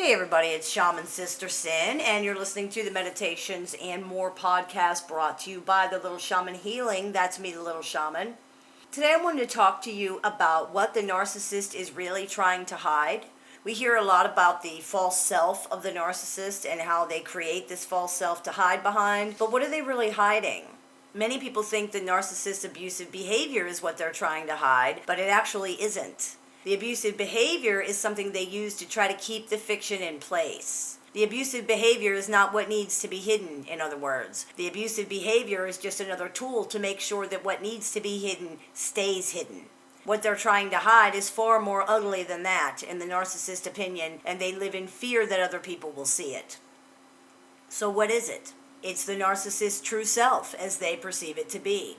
Hey everybody, it's Shaman Sister Sin, and you're listening to the Meditations and More podcast brought to you by the Little Shaman Healing. That's me, the Little Shaman. Today I wanted to talk to you about what the narcissist is really trying to hide. We hear a lot about the false self of the narcissist and how they create this false self to hide behind, but what are they really hiding? Many people think the narcissist's abusive behavior is what they're trying to hide, but it actually isn't. The abusive behavior is something they use to try to keep the fiction in place. The abusive behavior is not what needs to be hidden, in other words. The abusive behavior is just another tool to make sure that what needs to be hidden stays hidden. What they're trying to hide is far more ugly than that, in the narcissist's opinion, and they live in fear that other people will see it. So what is it? It's the narcissist's true self, as they perceive it to be.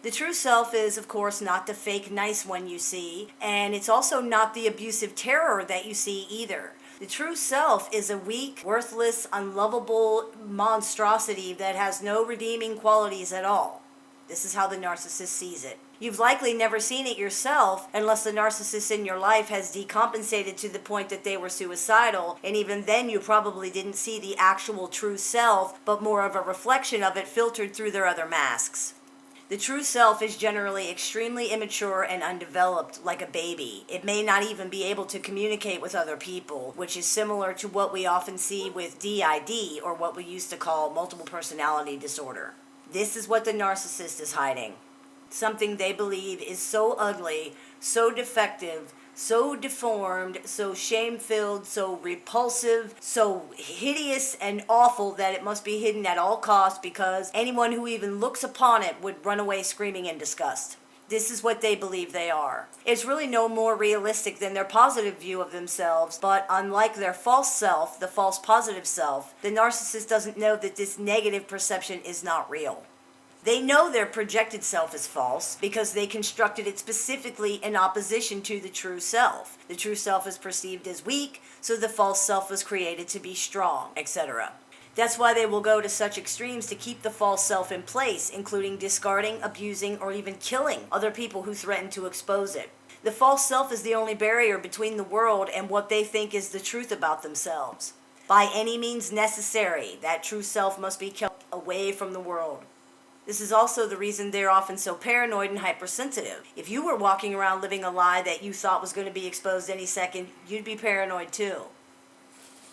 The true self is, of course, not the fake nice one you see, and it's also not the abusive terror that you see either. The true self is a weak, worthless, unlovable monstrosity that has no redeeming qualities at all. This is how the narcissist sees it. You've likely never seen it yourself unless the narcissist in your life has decompensated to the point that they were suicidal, and even then you probably didn't see the actual true self, but more of a reflection of it filtered through their other masks. The true self is generally extremely immature and undeveloped, like a baby. It may not even be able to communicate with other people, which is similar to what we often see with DID, or what we used to call multiple personality disorder. This is what the narcissist is hiding. Something they believe is so ugly, so defective, so deformed, so shame-filled, so repulsive, so hideous and awful that it must be hidden at all costs because anyone who even looks upon it would run away screaming in disgust. This is what they believe they are. It's really no more realistic than their positive view of themselves, but unlike their false self, the false positive self, the narcissist doesn't know that this negative perception is not real. They know their projected self is false because they constructed it specifically in opposition to the true self. The true self is perceived as weak, so the false self was created to be strong, etc. That's why they will go to such extremes to keep the false self in place, including discarding, abusing, or even killing other people who threaten to expose it. The false self is the only barrier between the world and what they think is the truth about themselves. By any means necessary, that true self must be kept away from the world. This is also the reason they're often so paranoid and hypersensitive. If you were walking around living a lie that you thought was going to be exposed any second, you'd be paranoid too.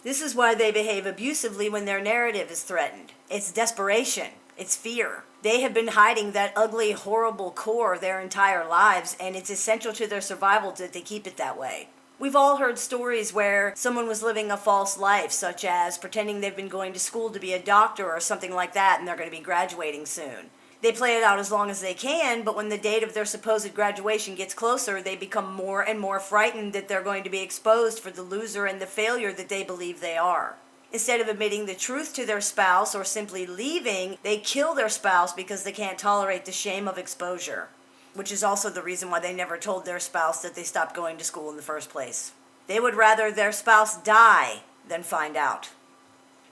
This is why they behave abusively when their narrative is threatened. It's desperation. It's fear. They have been hiding that ugly, horrible core their entire lives, and it's essential to their survival that they keep it that way. We've all heard stories where someone was living a false life, such as pretending they've been going to school to be a doctor or something like that, and they're going to be graduating soon. They play it out as long as they can, but when the date of their supposed graduation gets closer, they become more and more frightened that they're going to be exposed for the loser and the failure that they believe they are. Instead of admitting the truth to their spouse or simply leaving, they kill their spouse because they can't tolerate the shame of exposure. Which is also the reason why they never told their spouse that they stopped going to school in the first place. They would rather their spouse die than find out.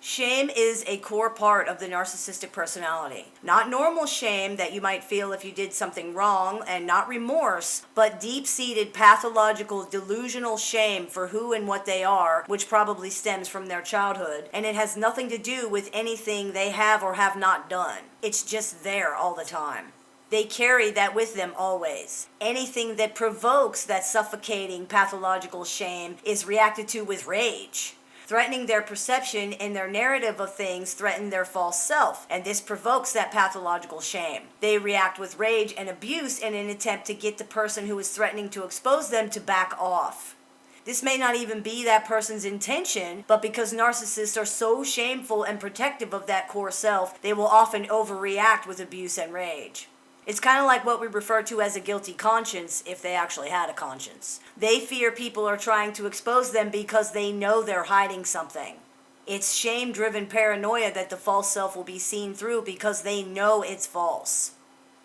Shame is a core part of the narcissistic personality. Not normal shame that you might feel if you did something wrong, and not remorse, but deep-seated pathological delusional shame for who and what they are, which probably stems from their childhood, and it has nothing to do with anything they have or have not done. It's just there all the time. They carry that with them always. Anything that provokes that suffocating pathological shame is reacted to with rage. Threatening their perception and their narrative of things threaten their false self, and this provokes that pathological shame. They react with rage and abuse in an attempt to get the person who is threatening to expose them to back off. This may not even be that person's intention, but because narcissists are so shameful and protective of that core self, they will often overreact with abuse and rage. It's kind of like what we refer to as a guilty conscience if they actually had a conscience. They fear people are trying to expose them because they know they're hiding something. It's shame-driven paranoia that the false self will be seen through because they know it's false.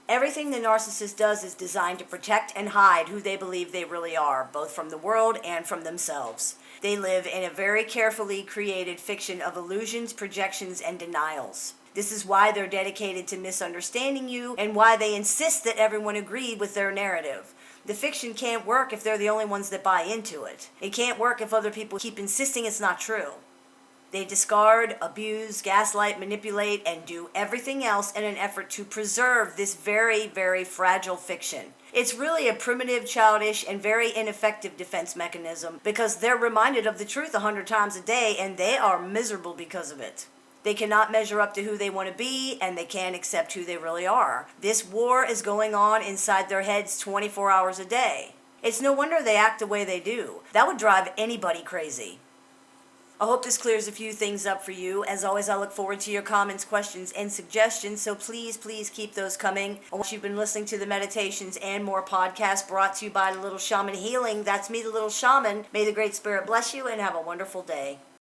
Everything the narcissist does is designed to protect and hide who they believe they really are, both from the world and from themselves. They live in a very carefully created fiction of illusions, projections, and denials. This is why they're dedicated to misunderstanding you and why they insist that everyone agree with their narrative. The fiction can't work if they're the only ones that buy into it. It can't work if other people keep insisting it's not true. They discard, abuse, gaslight, manipulate, and do everything else in an effort to preserve this very, very fragile fiction. It's really a primitive, childish, and very ineffective defense mechanism because they're reminded of the truth 100 times a day and they are miserable because of it. They cannot measure up to who they want to be, and they can't accept who they really are. This war is going on inside their heads 24 hours a day. It's no wonder they act the way they do. That would drive anybody crazy. I hope this clears a few things up for you. As always, I look forward to your comments, questions, and suggestions, so please keep those coming. Once you've been listening to the Meditations and More podcast brought to you by the Little Shaman Healing, that's me, the Little Shaman. May the Great Spirit bless you and have a wonderful day.